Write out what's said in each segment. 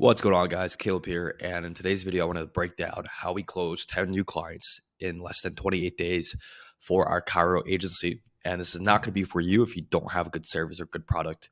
What's going on, guys? Caleb here, and in today's video I want to break down how we close 10 new clients in less than 28 days for our Cairo agency. And this is not going to be for you if you don't have a good service or good product,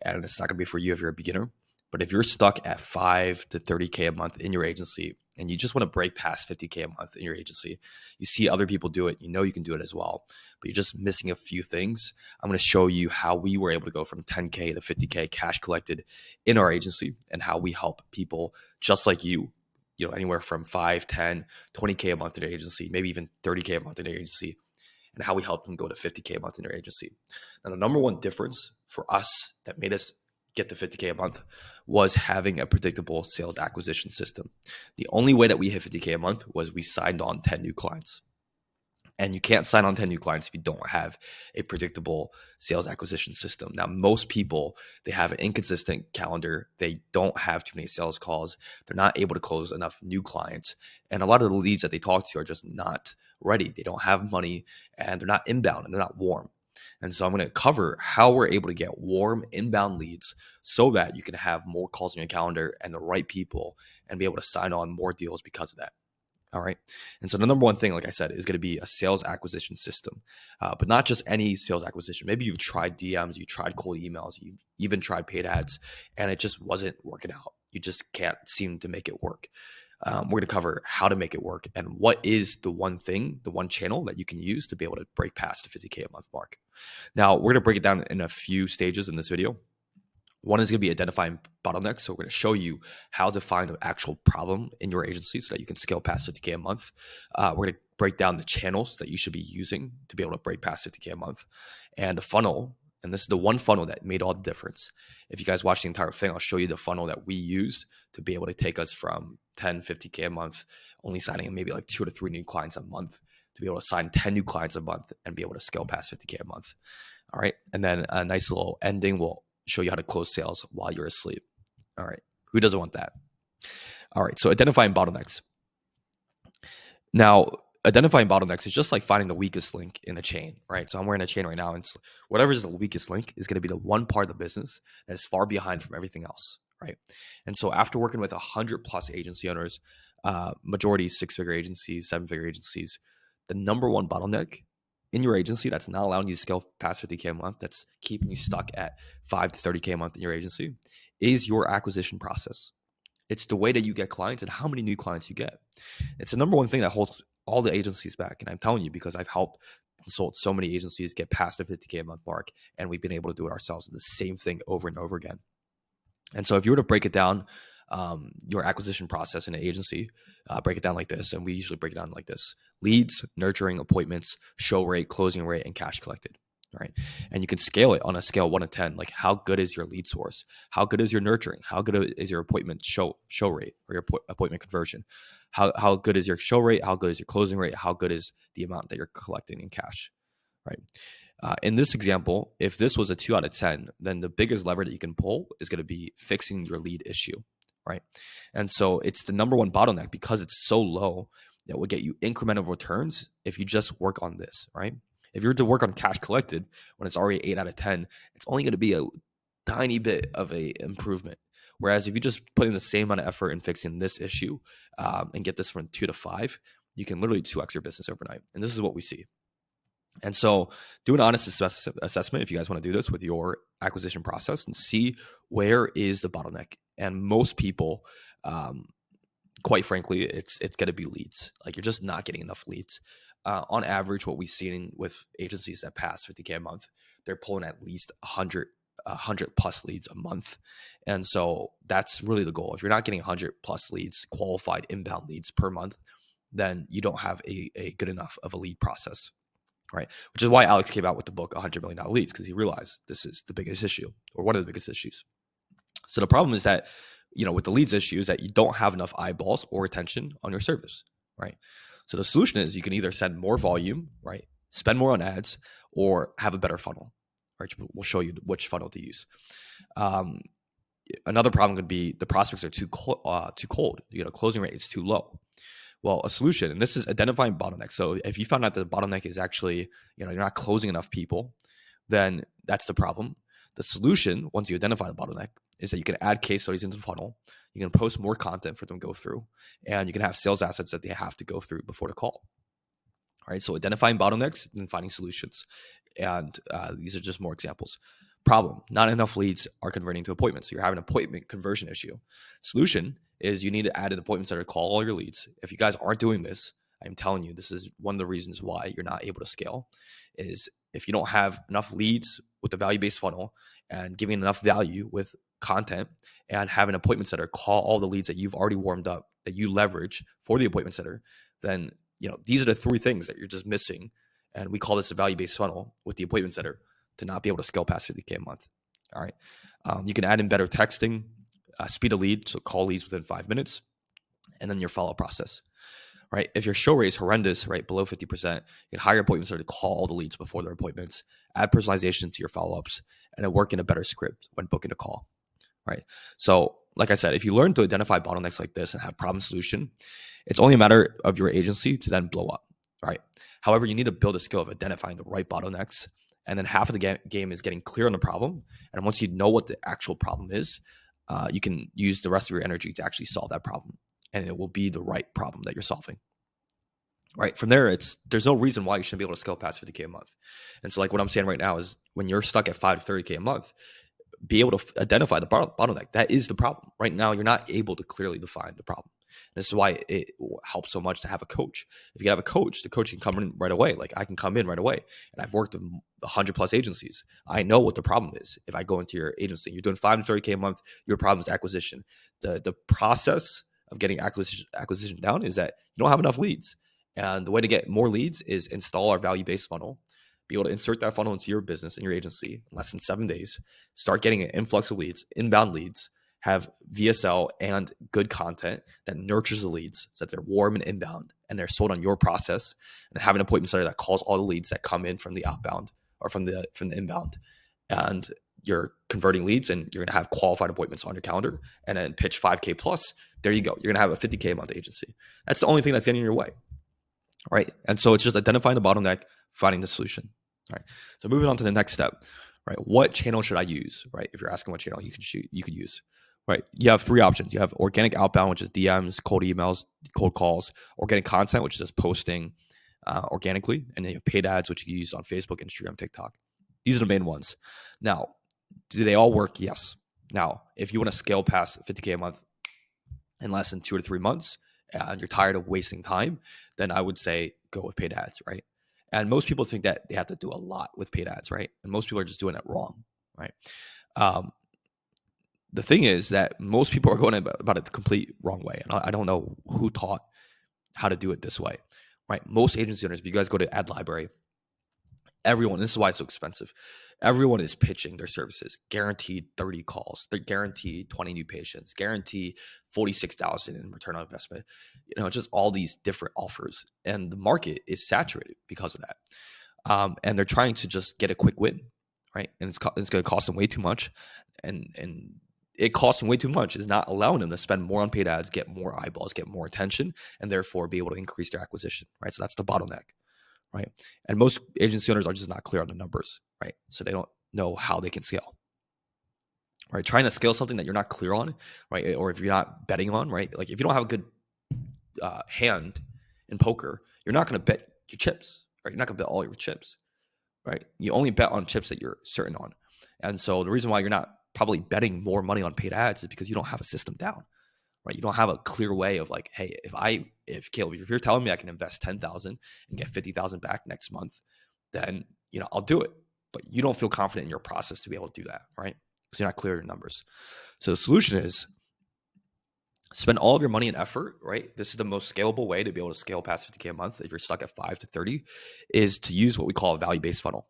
and it's not going to be for you if you're a beginner. But if you're stuck at 5 to 30K a month in your agency and you just want to break past 50K a month in your agency, you see other people do it, you know you can do it as well, but you're just missing a few things. I'm going to show you how we were able to go from 10K to 50K cash collected in our agency, and how we help people just like you, anywhere from 5, 10, 20K a month in their agency, maybe even 30K a month in their agency, and how we help them go to 50K a month in their agency. Now, the number one difference for us that made us get to 50K a month was having a predictable sales acquisition system. The only way that we hit 50K a month was we signed on 10 new clients. And you can't sign on 10 new clients if you don't have a predictable sales acquisition system. Now, most people, they have an inconsistent calendar. They don't have too many sales calls. They're not able to close enough new clients. And a lot of the leads that they talk to are just not ready. They don't have money, and they're not inbound, and they're not warm. And so I'm going to cover how we're able to get warm inbound leads so that you can have more calls on your calendar and the right people and be able to sign on more deals because of that. All right. And so the number one thing, like I said, is going to be a sales acquisition system, but not just any sales acquisition. Maybe you've tried DMs, you tried cold emails, you've even tried paid ads, and it just wasn't working out. You just can't seem to make it work. We're going to cover how to make it work and what is the one thing, the one channel that you can use to be able to break past the 50K a month mark. Now, we're going to break it down in a few stages in this video. One is going to be identifying bottlenecks. So we're going to show you how to find the actual problem in your agency so that you can scale past 50K a month. We're going to break down the channels that you should be using to be able to break past 50K a month, and the funnel. And this is the one funnel that made all the difference. If you guys watch the entire thing, I'll show you the funnel that we used to be able to take us from 10, 50K a month, only signing maybe like 2 to 3 new clients a month, to be able to sign 10 new clients a month and be able to scale past 50K a month. All right. And then a nice little ending will show you how to close sales while you're asleep. All right. Who doesn't want that? All right. So identifying bottlenecks. Now, identifying bottlenecks is just like finding the weakest link in a chain, right? So I'm wearing a chain right now, and whatever is the weakest link is going to be the one part of the business that is far behind from everything else, right? And so after working with 100 plus agency owners, majority 6-figure agencies, 7-figure agencies, the number one bottleneck in your agency that's not allowing you to scale past 50K a month, that's keeping you stuck at 5 to 30K a month in your agency, is your acquisition process. It's the way that you get clients and how many new clients you get. It's the number one thing that holds all the agencies back. And I'm telling you, because I've helped consult so many agencies get past the 50K a month mark, and we've been able to do it ourselves, the same thing over and over again. And so if you were to break it down, your acquisition process in an agency, break it down like this. And we usually break it down like this: leads, nurturing, appointments, show rate, closing rate, and cash collected. Right. And you can scale it on a scale 1 to 10. Like, how good is your lead source? How good is your nurturing? How good is your appointment show rate or your appointment conversion? How good is your show rate? How good is your closing rate? How good is the amount that you're collecting in cash? Right. In this example, if this was a 2 out of 10, then the biggest lever that you can pull is going to be fixing your lead issue. Right. And so it's the number one bottleneck because it's so low that will get you incremental returns if you just work on this. Right. If you're to work on cash collected when it's already 8 out of 10, it's only going to be a tiny bit of a improvement. Whereas if you just put in the same amount of effort in fixing this issue and get this from 2 to 5, you can literally 2x your business overnight. And this is what we see. And so do an honest assessment if you guys want to do this with your acquisition process and see where is the bottleneck. And most people, quite frankly, it's going to be leads. Like, you're just not getting enough leads. On average, what we've seen with agencies that pass 50K a month, they're pulling at least 100 plus leads a month. And so that's really the goal. If you're not getting 100 plus leads, qualified inbound leads per month, then you don't have a good enough of a lead process, right? Which is why Alex came out with the book $100 million leads, because he realized this is the biggest issue, or one of the biggest issues. So the problem is that, with the leads issue, is that you don't have enough eyeballs or attention on your service, right? So the solution is you can either send more volume, right? Spend more on ads, or have a better funnel, right? We'll show you which funnel to use. Another problem could be the prospects are too cold. Closing rate is too low. Well, a solution, and this is identifying bottlenecks. So if you found out that the bottleneck is actually, you're not closing enough people, then that's the problem. The solution, once you identify the bottleneck, is that you can add case studies into the funnel. You can post more content for them to go through, and you can have sales assets that they have to go through before the call. All right, so identifying bottlenecks and finding solutions. And these are just more examples. Problem, not enough leads are converting to appointments. So you're having an appointment conversion issue. Solution is you need to add an appointment center to call all your leads. If you guys aren't doing this, I'm telling you, this is one of the reasons why you're not able to scale, is if you don't have enough leads with the value-based funnel and giving enough value with content and have an appointment center call all the leads that you've already warmed up, that you leverage for the appointment center, then these are the three things that you're just missing. And we call this a value-based funnel with the appointment center to not be able to scale past 50K a month. All right. You can add in better texting, speed of lead, so call leads within 5 minutes, and then your follow-up process. Right. If your show rate is horrendous, right, below 50%, you can hire your appointment center to call all the leads before their appointments, add personalization to your follow-ups, and then work in a better script when booking a call. Right. So, like I said, if you learn to identify bottlenecks like this and have problem solution, it's only a matter of your agency to then blow up. Right. However, you need to build a skill of identifying the right bottlenecks. And then half of the game is getting clear on the problem. And once you know what the actual problem is, you can use the rest of your energy to actually solve that problem. And it will be the right problem that you're solving. Right. From there, there's no reason why you shouldn't be able to scale past 50K a month. And so like what I'm saying right now is when you're stuck at 5 to 30K a month, be able to identify the bottleneck. That is the problem. Right now, you're not able to clearly define the problem. This is why it helps so much to have a coach. If you have a coach, the coach can come in right away. Like I can come in right away. And I've worked with 100 plus agencies. I know what the problem is. If I go into your agency, you're doing 5 to 30K a month, your problem is acquisition. The process of getting acquisition down is that you don't have enough leads. And the way to get more leads is install our value-based funnel. Be able to insert that funnel into your business and your agency in less than 7 days. Start getting an influx of leads, inbound leads, have VSL and good content that nurtures the leads so that they're warm and inbound and they're sold on your process, and have an appointment center that calls all the leads that come in from the outbound or from the inbound. And you're converting leads and you're going to have qualified appointments on your calendar, and then pitch 5K plus. There you go. You're going to have a 50K a month agency. That's the only thing that's getting in your way. Right. And so it's just identifying the bottleneck, finding the solution. All right. So moving on to the next step, right? What channel should I use? Right. If you're asking what channel you could use, right? You have 3 options. You have organic outbound, which is DMs, cold emails, cold calls, organic content, which is just posting organically. And then you have paid ads, which you can use on Facebook, Instagram, TikTok. These are the main ones. Now, do they all work? Yes. Now, if you want to scale past 50K a month in less than 2 to 3 months, and you're tired of wasting time, then I would say go with paid ads, right? And most people think that they have to do a lot with paid ads, right? And most people are just doing it wrong, right? The thing is that most people are going about it the complete wrong way. And I don't know who taught how to do it this way, right? Most agency owners, if you guys go to Ad Library, everyone, this is why it's so expensive, everyone is pitching their services, guaranteed 30 calls, they're guaranteed 20 new patients, guaranteed 46,000 in return on investment, just all these different offers. And the market is saturated because of that. And they're trying to just get a quick win, right? And it's going to cost them way too much. And it costs them way too much is not allowing them to spend more on paid ads, get more eyeballs, get more attention, and therefore be able to increase their acquisition, right? So that's the bottleneck. Right. And most agency owners are just not clear on the numbers, right? So they don't know how they can scale. Right. Trying to scale something that you're not clear on, right? Or if you're not betting on, right? Like if you don't have a good hand in poker, you're not going to bet your chips, right? You're not going to bet all your chips, right? You only bet on chips that you're certain on. And so the reason why you're not probably betting more money on paid ads is because you don't have a system down. Right, you don't have a clear way of like, hey, if Caleb, if you're telling me I can invest 10,000 and get 50,000 back next month, then I'll do it. But you don't feel confident in your process to be able to do that, right? Because you're not clear on your numbers. So the solution is spend all of your money and effort, right? This is the most scalable way to be able to scale past 50K a month. If you're stuck at 5 to 30, is to use what we call a value-based funnel.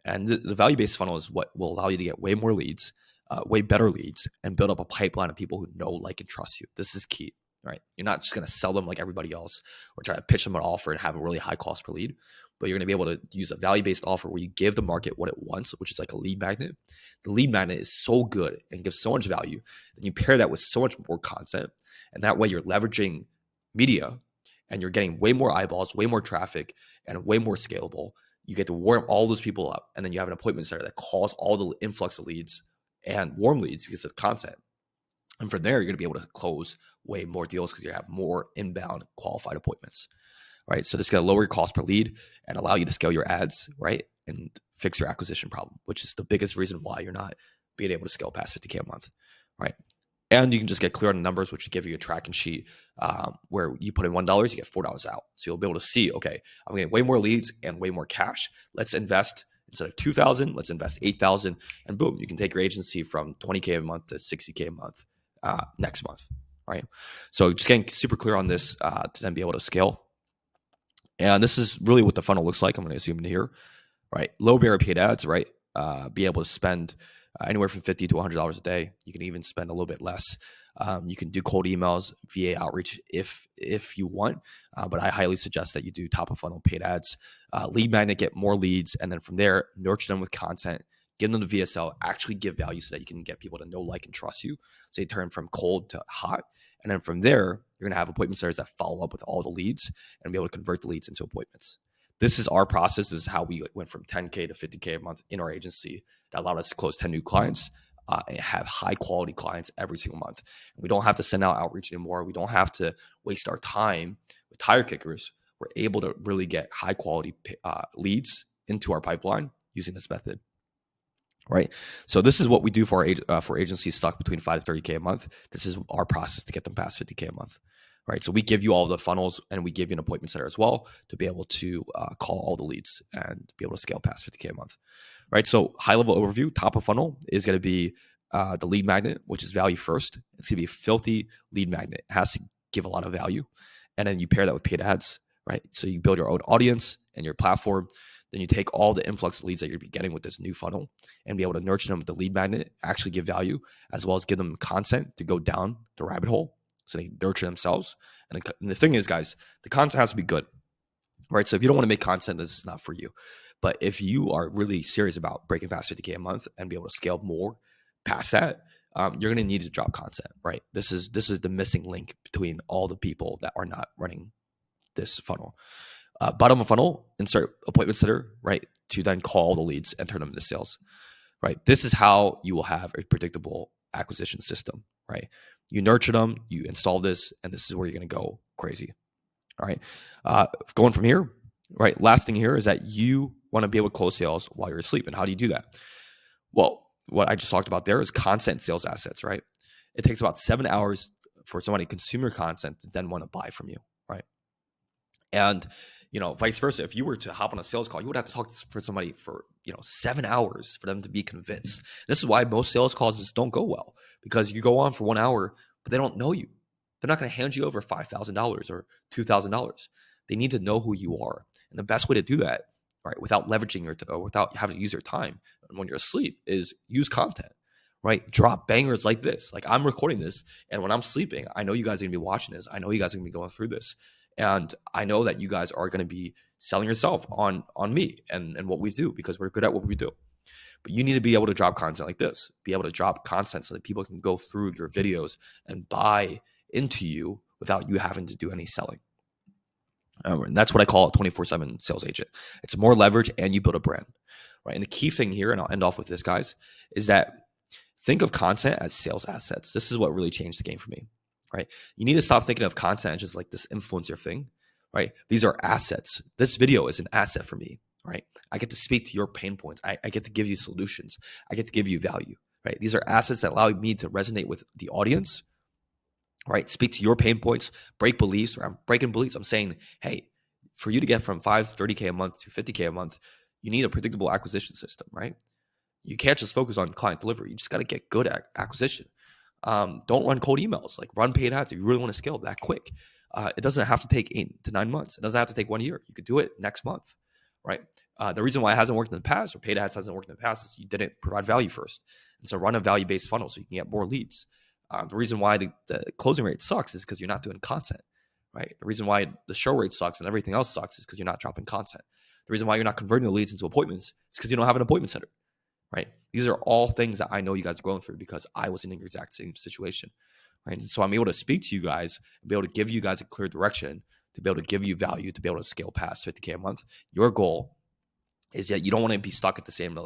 And the value-based funnel is what will allow you to get way more leads, way better leads, and build up a pipeline of people who know, like, and trust you. This is key, right? You're not just going to sell them like everybody else or try to pitch them an offer and have a really high cost per lead, but you're going to be able to use a value-based offer where you give the market what it wants, which is like a lead magnet. The lead magnet is so good and gives so much value. Then you pair that with so much more content, and that way you're leveraging media and you're getting way more eyeballs, way more traffic, and way more scalable. You get to warm all those people up, and then you have an appointment center that calls all the influx of leads and warm leads because of content. And from there, you're going to be able to close way more deals because you have more inbound qualified appointments, right? So this is going to lower your cost per lead and allow you to scale your ads, right? And fix your acquisition problem, which is the biggest reason why you're not being able to scale past 50K a month, right? And you can just get clear on the numbers, which will give you a tracking sheet where you put in $1, you get $4 out. So you'll be able to see, okay, I'm getting way more leads and way more cash. Let's invest instead of 2,000, let's invest 8,000, and boom, you can take your agency from 20K a month to 60K a month next month, right? So just getting super clear on this to then be able to scale. And this is really what the funnel looks like. I'm going to zoom in here, right? Low barrier paid ads, right? Be able to spend anywhere from $50 to $100 a day. You can even spend a little bit less. You can do cold emails, VA outreach if you want, but I highly suggest that you do top of funnel paid ads. Lead magnet, get more leads, and then from there, nurture them with content, give them the VSL, actually give value so that you can get people to know, like, and trust you. So they turn from cold to hot. And then from there, you're going to have appointment setters that follow up with all the leads and be able to convert the leads into appointments. This is our process. This is how we went from 10K to 50K a month in our agency. That allowed us to close 10 new clients and have high quality clients every single month. And we don't have to send out outreach anymore. We don't have to waste our time with tire kickers. We're able to really get high quality leads into our pipeline using this method. Right. So this is what we do for agencies stuck between 5 to 30K a month. This is our process to get them past 50K a month. Right. So we give you all the funnels and we give you an appointment center as well to be able to call all the leads and be able to scale past 50K a month. Right. So high level overview, top of funnel is going to be the lead magnet, which is value first. It's going to be a filthy lead magnet. It has to give a lot of value. And then you pair that with paid ads. Right. So you build your own audience and your platform. Then you take all the influx of leads that you're going to be getting with this new funnel and be able to nurture them with the lead magnet, actually give value, as well as give them content to go down the rabbit hole so they nurture themselves. And the thing is, guys, the content has to be good, right? So if you don't want to make content, this is not for you. But if you are really serious about breaking past 50K a month and be able to scale more past that, you're going to need to drop content, right? This is the missing link between all the people that are not running this funnel. Bottom of funnel, insert appointment setter, right? To then call the leads and turn them into sales, right? This is how you will have a predictable acquisition system, right? You nurture them, you install this, and this is where you're going to go crazy, all right? Going from here, right? Last thing here is that you want to be able to close sales while you're asleep. And how do you do that? Well, what I just talked about there is content sales assets, right? It takes about 7 hours for somebody to consume your content to then want to buy from you, right? And vice versa. If you were to hop on a sales call, you would have to talk for somebody for 7 hours for them to be convinced. This is why most sales calls just don't go well, because you go on for 1 hour, but they don't know you. They're not going to hand you over $5,000 or $2,000. They need to know who you are, and the best way to do that, right, without leveraging without having to use your time when you're asleep, is use content. Right, drop bangers like this. Like, I'm recording this, and when I'm sleeping, I know you guys are gonna be watching this. I know you guys are gonna be going through this. And I know that you guys are going to be selling yourself on me and what we do, because we're good at what we do. But you need to be able to drop content like this, be able to drop content so that people can go through your videos and buy into you without you having to do any selling. And that's what I call a 24/7 sales agent. It's more leverage and you build a brand, right? And the key thing here, and I'll end off with this, guys, is that think of content as sales assets. This is what really changed the game for me. Right? You need to stop thinking of content as just like this influencer thing, right? These are assets. This video is an asset for me, right? I get to speak to your pain points. I get to give you solutions. I get to give you value, right? These are assets that allow me to resonate with the audience, right? Speak to your pain points, break beliefs, or I'm breaking beliefs. I'm saying, hey, for you to get from 30K a month to 50K a month, you need a predictable acquisition system, right? You can't just focus on client delivery. You just got to get good at acquisition. Don't run cold emails, like run paid ads if you really want to scale that quick. It doesn't have to take 8 to 9 months. It doesn't have to take 1 year. You could do it next month, right? The reason why it hasn't worked in the past, or paid ads hasn't worked in the past, is you didn't provide value first. And so run a value-based funnel so you can get more leads. The reason why the closing rate sucks is because you're not doing content, right? The reason why the show rate sucks and everything else sucks is because you're not dropping content. The reason why you're not converting the leads into appointments is because you don't have an appointment center. Right? These are all things that I know you guys are going through because I was in the exact same situation. Right? And so I'm able to speak to you guys and be able to give you guys a clear direction, to be able to give you value, to be able to scale past 50K a month. Your goal is that you don't want to be stuck at the same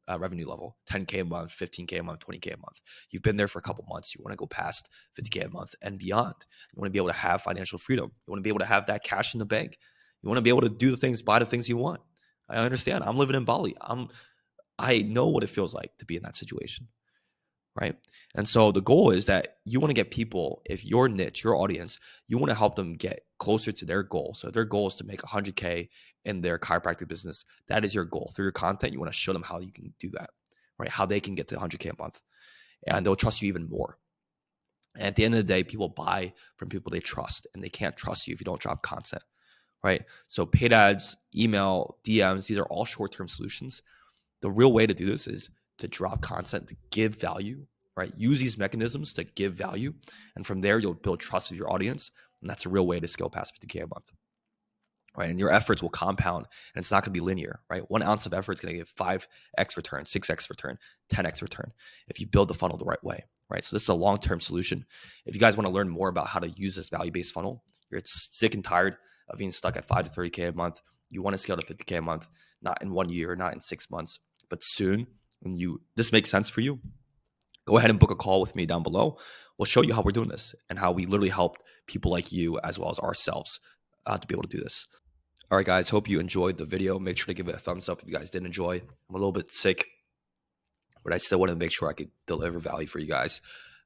revenue level, 10K a month, 15K a month, 20K a month. You've been there for a couple months. You want to go past 50K a month and beyond. You want to be able to have financial freedom. You want to be able to have that cash in the bank. You want to be able to do the things, buy the things you want. I understand. I'm living in Bali. I know what it feels like to be in that situation, right? And so the goal is that you want to get people, if your niche, your audience, you want to help them get closer to their goal. So their goal is to make 100K in their chiropractic business. That is your goal. Through your content, you want to show them how you can do that, right? How they can get to 100K a month, and they'll trust you even more. And at the end of the day, people buy from people they trust, and they can't trust you if you don't drop content, right? So paid ads, email, DMs, these are all short-term solutions. The real way to do this is to drop content, to give value, right? Use these mechanisms to give value. And from there, you'll build trust with your audience. And that's a real way to scale past 50K a month, right? And your efforts will compound, and it's not going to be linear, right? 1 ounce of effort is going to give 5x return, 6x return, 10x return if you build the funnel the right way, right? So this is a long-term solution. If you guys want to learn more about how to use this value-based funnel, you're sick and tired of being stuck at 5 to 30K a month, you want to scale to 50K a month, not in 1 year, not in 6 months, but soon, when this makes sense for you, go ahead and book a call with me down below. We'll show you how we're doing this and how we literally helped people like you as well as ourselves to be able to do this. All right, guys, hope you enjoyed the video. Make sure to give it a thumbs up if you guys did enjoy. I'm a little bit sick, but I still wanted to make sure I could deliver value for you guys.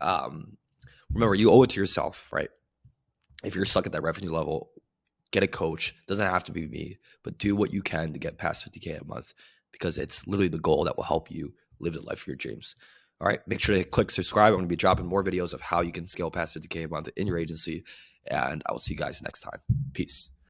Remember, you owe it to yourself, right? If you're stuck at that revenue level, get a coach. Doesn't have to be me, but do what you can to get past 50K a month, because it's literally the goal that will help you live the life of your dreams. All right, make sure to click subscribe. I'm going to be dropping more videos of how you can scale past 50K a month in your agency, and I will see you guys next time. Peace.